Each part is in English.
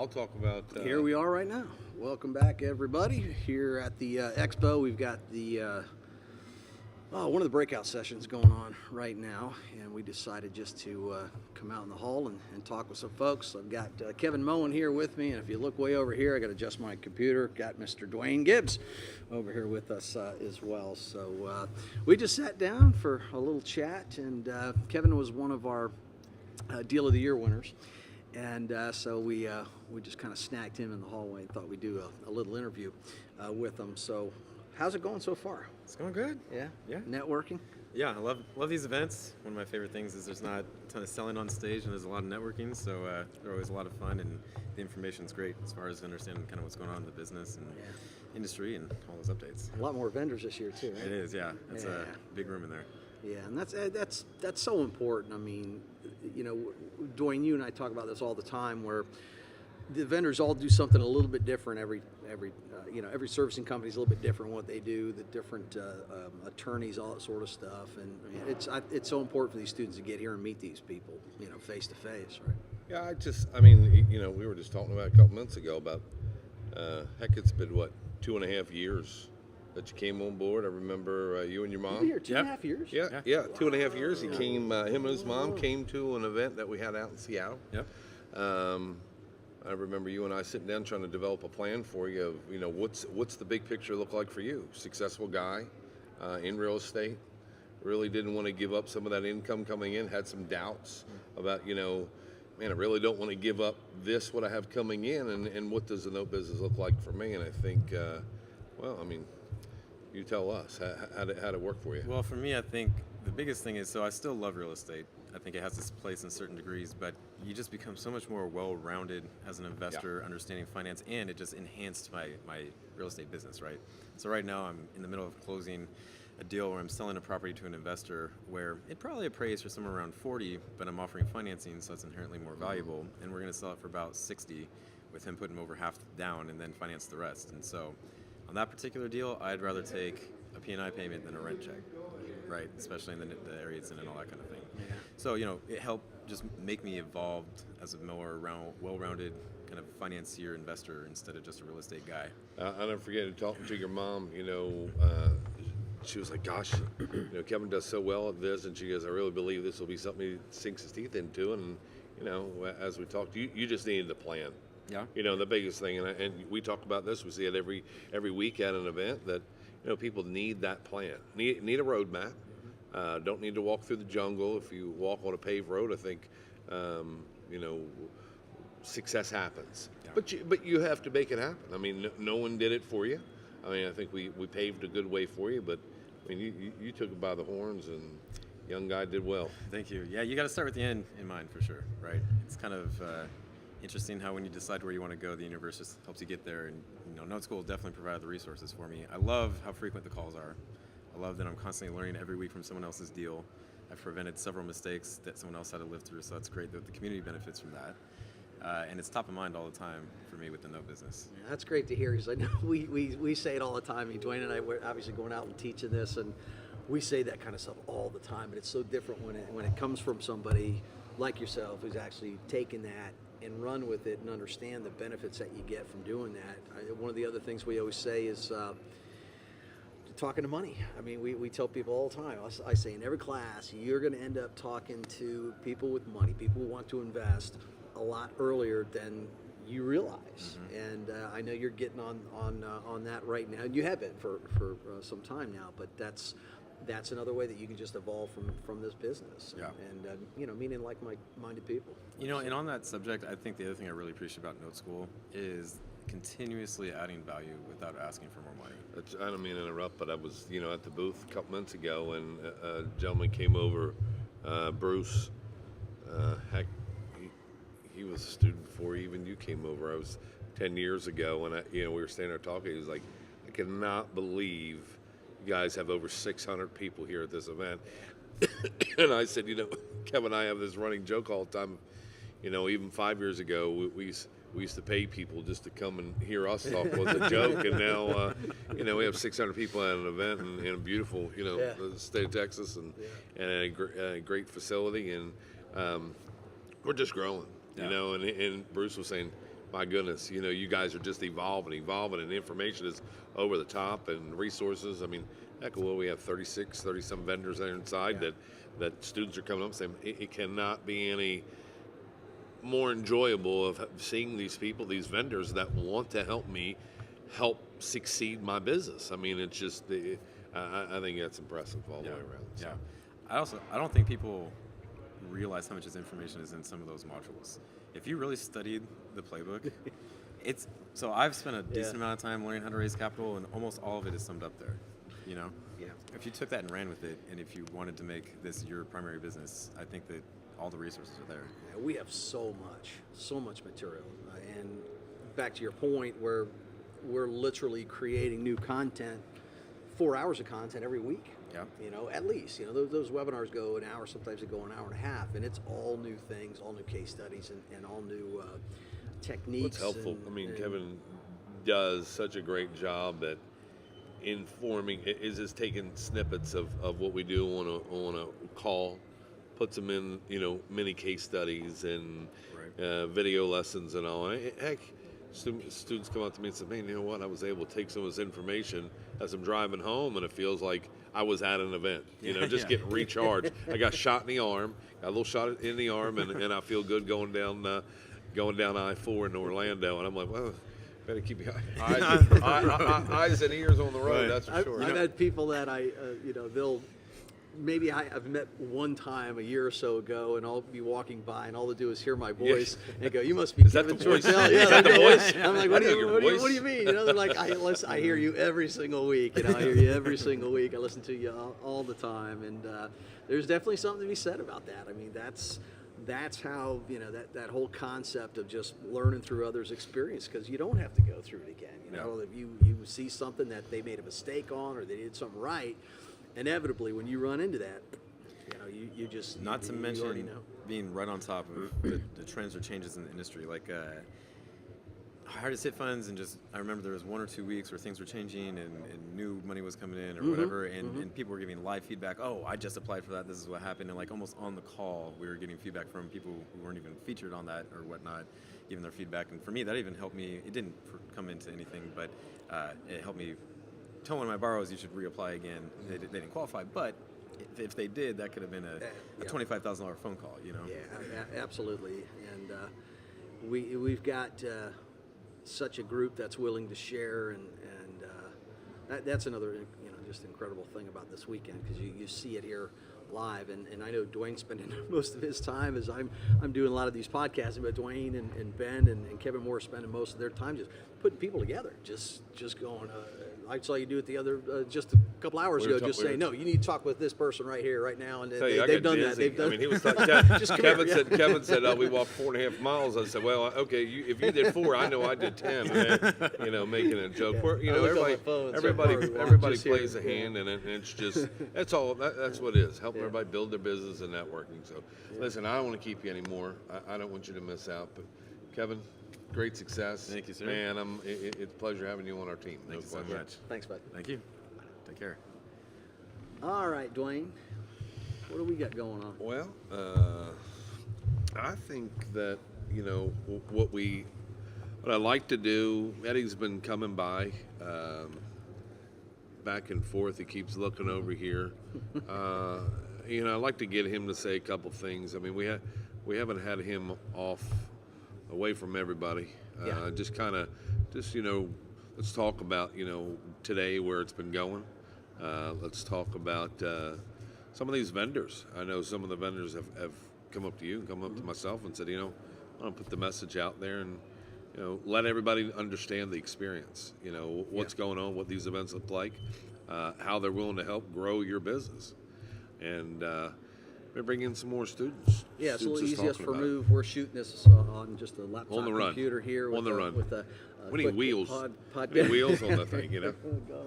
I'll talk about. Here we are right now. Welcome back, everybody. Here at the expo, we've got the one of the breakout sessions going on right now, and we decided just to come out in the hall and talk with some folks. I've got Kevin Moen here with me, and if you look way over here, I got to adjust my computer. Got Mr. Dwayne Gibbs over here with us as well. So we just sat down for a little chat, and Kevin was one of our Deal of the Year winners. And so we just kind of snagged him in the hallway and thought we'd do a little interview with him. So how's it going so far? It's going good. Yeah? Yeah. Networking? Yeah, I love these events. One of my favorite things is there's not a ton of selling on stage and there's a lot of networking, so they're always a lot of fun, and the information's great as far as understanding kind of what's going on in the business and industry and all those updates. A lot more vendors this year too, right? It is, yeah. It's a big room in there. Yeah, and that's so important. I mean, you know, Dwayne, you and I talk about this all the time, where the vendors all do something a little bit different. Every servicing company is a little bit different in what they do. The different attorneys, all that sort of stuff, and it's so important for these students to get here and meet these people, you know, face to face, right? Yeah, we were just talking about a couple months ago about, heck, it's been what, 2.5 years that you came on board. I remember you and your mom. You were here 2.5 years? Yeah, 2.5 years. He came. Him and his mom came to an event that we had out in Seattle. Yep. I remember you and I sitting down trying to develop a plan for you of, you know, what's the big picture look like for you? Successful guy in real estate. Really didn't want to give up some of that income coming in. Had some doubts about, you know, man, I really don't want to give up what I have coming in, and what does the note business look like for me? And I think, you tell us how to work for you. Well, for me, I think the biggest thing is, so I still love real estate. I think it has its place in certain degrees, but you just become so much more well-rounded as an investor, understanding finance, and it just enhanced my real estate business, right? So right now I'm in the middle of closing a deal where I'm selling a property to an investor where it probably appraised for somewhere around 40, but I'm offering financing, so it's inherently more valuable, and we're going to sell it for about 60, with him putting over half down and then finance the rest. And so on that particular deal, I'd rather take a P&I payment than a rent check, right? Especially in the area it's in and all that kind of thing. Yeah. So, you know, it helped just make me evolved as a more well-rounded kind of financier investor instead of just a real estate guy. I'll never forget talking to your mom, you know, she was like, gosh, you know, Kevin does so well at this, and she goes, I really believe this will be something he sinks his teeth into. And, you know, as we talked, you just needed a plan. Yeah. You know, the biggest thing, and we talk about this, we see it every week at an event, that, you know, people need that plan, need a roadmap. Don't need to walk through the jungle. If you walk on a paved road, I think, you know, success happens. Yeah. But you have to make it happen. I mean, no one did it for you. I mean, I think we paved a good way for you, but I mean, you took it by the horns, and young guy did well. Thank you. Yeah, you got to start with the end in mind for sure, right? It's kind of interesting how when you decide where you want to go, the universe just helps you get there. And, you know, Note School will definitely provide the resources for me. I love how frequent the calls are. I love that I'm constantly learning every week from someone else's deal. I've prevented several mistakes that someone else had to live through, so that's great that the community benefits from that. And it's top of mind all the time for me with the note business. Yeah, that's great to hear, because I know we say it all the time. I mean, Dwayne and I were obviously going out and teaching this, and we say that kind of stuff all the time, but it's so different when it comes from somebody like yourself who's actually taken that and run with it and understand the benefits that you get from doing that. One of the other things we always say is talking to money. I mean, we tell people all the time, I say in every class, you're going to end up talking to people with money, people who want to invest a lot earlier than you realize. Mm-hmm. And I know you're getting on that right now. You have been for some time now, but that's another way that you can just evolve from this business. Yeah. And you know, meeting like-minded people. You know, and on that subject, I think the other thing I really appreciate about Note School is continuously adding value without asking for more money. I don't mean to interrupt, but I was, you know, at the booth a couple months ago, and a gentleman came over, Bruce. Heck, he was a student before even you came over. I was 10 years ago, and we were standing there talking. He was like, I cannot believe you guys have over 600 people here at this event. And I said, you know, Kevin and I have this running joke all the time. You know, even 5 years ago, we used to pay people just to come and hear us talk was a joke, and now, you know, we have 600 people at an event in a beautiful, you know, the state of Texas, and a great facility, and we're just growing, you know. And Bruce was saying, my goodness, you guys are just evolving, and information is over the top, and resources. I mean, heck, well, we have 30 some vendors there inside that students are coming up saying it cannot be any more enjoyable of seeing these people, these vendors that want to help succeed my business. I mean, it's just, I think that's impressive all the way around. So. Yeah. I don't think people realize how much information is in some of those modules. If you really studied the playbook, so I've spent a decent amount of time learning how to raise capital, and almost all of it is summed up there. Yeah. If you took that and ran with it, and if you wanted to make this your primary business, I think that all the resources are there. Yeah, we have so much material, and back to your point, where we're literally creating new content, 4 hours of content every week. Yeah. At least. Those webinars go an hour, sometimes they go an hour and a half, and it's all new things, all new case studies, and all new techniques. What's helpful? Kevin does such a great job at informing. Is just taking snippets of what we do on a call, puts them in mini case studies and video lessons and all. Heck, students come up to me and say, "Man, you know what? I was able to take some of this information as I'm driving home, and it feels like I was at an event. Just getting recharged. I got shot in the arm, got a little shot in the arm, and I feel good going down I-4 in Orlando." And I'm like, "Well, better keep your eyes and ears on the road." That's for sure. I've had people that I've met one time a year or so ago, and I'll be walking by, and all they do is hear my voice and go, "You must be Kevin Chorzell." Yeah, that the voice? I'm like, "What do you mean?" They're like, "I hear you every single week. I hear you every single week. I listen to you all the time." And there's definitely something to be said about that. I mean, that's how that whole concept of just learning through others' experience, because you don't have to go through it again. If you see something that they made a mistake on, or they did something right, inevitably when you run into that, you just not to you mention already know. being right on top of the trends or changes in the industry, like hardest hit funds, and just I remember there was 1 or 2 weeks where things were changing and new money was coming in or whatever, and people were giving live feedback. "Oh, I just applied for that. This is what happened." And like almost on the call, we were getting feedback from people who weren't even featured on that or whatnot, giving their feedback. And for me, that even helped me. It didn't come into anything, but it helped me tell one of my borrowers, "You should reapply again." They didn't qualify, but if they did, that could have been a $25,000 phone call. Yeah, absolutely. And we've got such a group that's willing to share, and that's another just incredible thing about this weekend, because you see it here live, and I know Dwayne's spending most of his time as I'm doing a lot of these podcasting, but Dwayne and Ben and Kevin Moore are spending most of their time just putting people together, just going. I saw you do it the other just a couple hours ago, just saying, "No, you need to talk with this person right here, right now," and they've done that. They've done. He was talking. Kevin said, "Oh, we walked 4.5 miles." I said, "Well, okay, if you did 4, I know I did 10." And making a joke. Everybody plays a hand, and it's just that's all. That's what it is. Helping everybody build their business and networking. So, listen, I don't want to keep you anymore. I don't want you to miss out. But Kevin, great success. Thank you, sir. Man, it's a pleasure having you on our team. Thank you so much. Thanks, bud. Thank you. Take care. All right, Dwayne, what do we got going on? Well, I think that what I like to do. Eddie's been coming by, back and forth. He keeps looking over here. I like to get him to say a couple things. I mean, we haven't had him away from everybody. Let's talk about today, where it's been going. Let's talk about some of these vendors. I know some of the vendors have come up to you and come up to myself and said, I want to put the message out there and let everybody understand the experience. What's going on, what these events look like, how they're willing to help grow your business, and maybe bring in some more students. Yeah, it's a little Students easiest talking for about it. move. We're shooting this on just a laptop On the run. computer here. On the run. With a We need quick wheels. pod- We need wheels on the thing, going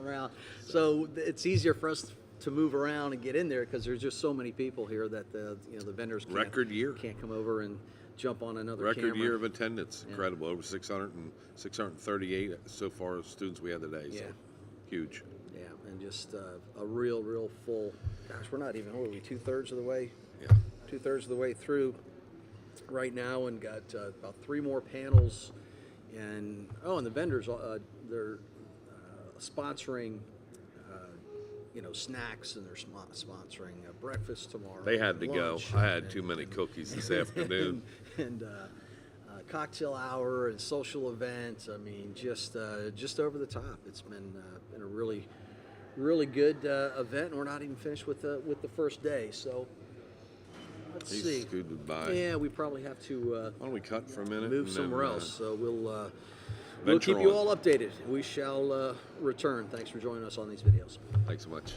around. So it's easier for us to move around and get in there, because there's just so many people here that the vendors can't come over and jump on another Record camera. year of attendance. Incredible. Over 638 so far students we had today. So huge. Yeah, and just a real full. Gosh, we're not even. What are we? 2/3 of the way. Yeah. 2/3 of the way through right now, and got about 3 more panels and the vendors, they're sponsoring, snacks, and they're sponsoring breakfast tomorrow. They had to go. lunch, I had and- too many cookies this afternoon. and cocktail hour and social events. I mean, just over the top. It's been a really, really good event, and we're not even finished with the first day. So let's He's see. scooted by. Yeah, we probably have to Why don't we cut for a minute? move and then, somewhere else. So we'll venture keep you on. all updated. We shall return. Thanks for joining us on these videos. Thanks so much.